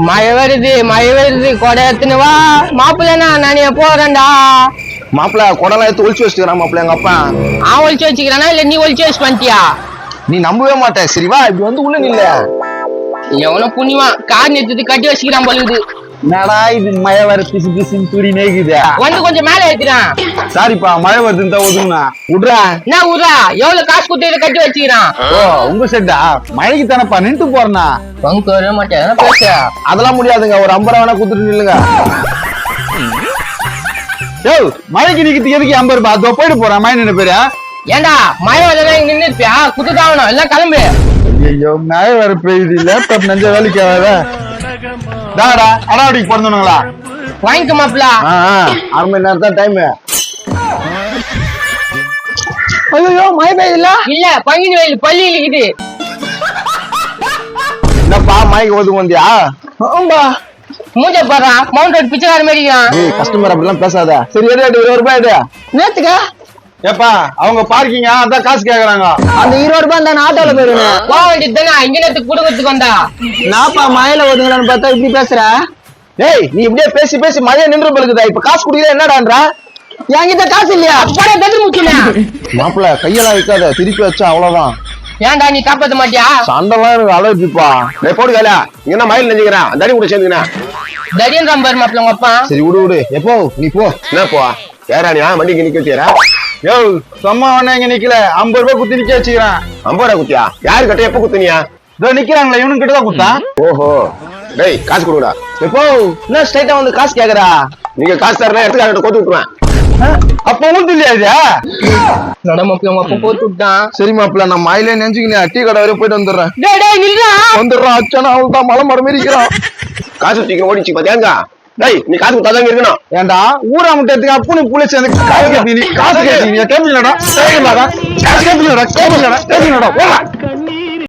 மழை வருது கொடை எடுத்துன்னு வா மாப்பிள்ளனா நானே போறேன்டா. மாப்பிள்ள குடலாம் எடுத்து ஒழிச்சு வச்சுக்கிறான் மாப்பிள்ள எங்க அப்பா. ஒழிச்சு வச்சுக்கிறானா இல்ல நீ ஒழிச்சு வச்சு பண்ணிட்டியா? நீ நம்பவே மாட்டேன். சரிவா இப்படி வந்து உள்ள நில்ல. எவனும் புண்ணியமா கார் நிறுத்தி கட்டி வச்சுக்கிறான் போலுது. என்னடா இது மழை வர பிசு பிசுன்னு துடி நேக்குது. வந்து கொஞ்சம் மேல ஏத்துறான். சாரிப்பா மழை வருதுன்னு தான் ஒதுங்கண்ணா. விட்றா என்ன விட்றா? எவ்வளவு காசு கொடுத்து கட்டி வச்சுக்கிறான்? ஓ உங்க செட்டா மழைக்கு தானப்பா நின்று போறனா. பங்கு வர மாட்டேன் பேச. அதெல்லாம் முடியாதுங்க. ஒரு 50 ரூபா வேணா கொடுத்துட்டு நில்லுங்க. யோ மழைக்கு நிக்கிறதுக்கு எதுக்கு 50 ரூபாய்? அதோ போயிட்டு போறான் மழை நின்று பேரு. ஏண்டா மழை வரல நின்று இருப்பியா? குத்துதாவணும் எல்லாம் கிளம்பு. ஐயோ மழை வர பெய்யுது. லேப்டாப் நெஞ்ச வேலைக்கு ஆகாத. தாடா அடாவடிக்கு பிறந்தவனுங்களா வாங்கிக்க மாப்பிள்ள. 6 மணி நேரம் தான் டைம். ஐயோ மழை பெய்யுதுல இல்ல பங்கினி வயல் பள்ளி இருக்குது. என்னப்பா மழைக்கு ஒதுங்க வந்தியா? ஆம்பா மூஞ்ச பாறா மவுண்ட் ரோட் பிச்சைக்கார மாதிரியான். கஸ்டமர் அப்படிலாம் பேசாத. சரி 20 ரூபாய் எடு. நேத்துக்கா ஏப்பா அவங்க பார்க்கிங்க அதான் காசு கேக்குறாங்க. அந்த 20 ரூபாய் அந்த ஆட்டோல போயிருவேன். போக வேண்டியது தானே இங்க நேரத்துக்கு குடும்பத்துக்கு வந்தா. நாப்பா மழையில ஒதுங்கலான்னு பார்த்தா இப்படி பேசுற. ஏய் நீ இப்படியே பேசி பேசி மழையை நின்று பழுக்குதா? இப்ப காசு குடிக்கிற என்னடான்ற? என்கிட்ட காசு இல்லையா? அப்படே பெட்ரூம் முக்கியல. மாப்பிள்ள கையெல்லாம் வைக்காத. திருப்பி வச்சா அவ்வளவுதான். ஏன்டா நீ காப்பாத்த மாட்டியா? சண்டெல்லாம் எனக்கு அலர்ஜிப்பா. போடு கையில இங்க மயில் நினைக்கிறேன். தடி கூட சேர்ந்துக்கிறேன். தடியன் ராம்பர் மாப்பிள்ள உங்க அப்பா. சரி விடு எப்போ நீ போ. என்ன போ ஏறானியா வண்டிக்கு நிக்க வச்சுக்கிறா? யோ சும்மா வேணா இங்க நிக்கல. 50 ரூபாய் குத்தி நிக்க வச்சுக்கிறேன். 50 ரூபாய் குத்தியா? யாரு கிட்ட எப்ப குத்துனியா? இதோ நிக்கிறாங்களா இவனு கிட்டதான் குத்தா. ஓஹோ டேய் காசு கொடுடா. எப்போ என்ன ஸ்ட்ரைட்டா வந்து காசு கேக்குறா? நீங்க காசு தரல எடுத்துக்காரட்ட கோத்து விட்டுருவேன். அப்ப ஒண்ணும் இல்லையா இது? நட மாப்பிள்ள உங்க அப்பா கோத்து விட்டான். சரி மாப்பிள்ள நான் மயிலே நினைச்சுக்கினேன். டீ கடை வரையும் போயிட்டு வந்துடுறேன். டேய் நில்றா. வந்துடுறான். அச்சானா அவள் தான் மலை மரம் இருக்கிறான். காசு தூக்கி ஓடிச்சு பாத்தியாங்க. டேய் நீ காசு கொடுத்தாதான் இருக்கணும். ஏண்டா ஊரா முட்டை எடுத்துக்க அப்புனு புளிச்சு அந்த காசு கேட்பீங்க. காசு கேட்பீங்க கேட்பீங்கடா. கேட்பீங்கடா. காசு கேட்பீங்கடா. கேட்பீங்கடா. கேட்பீங்கடா.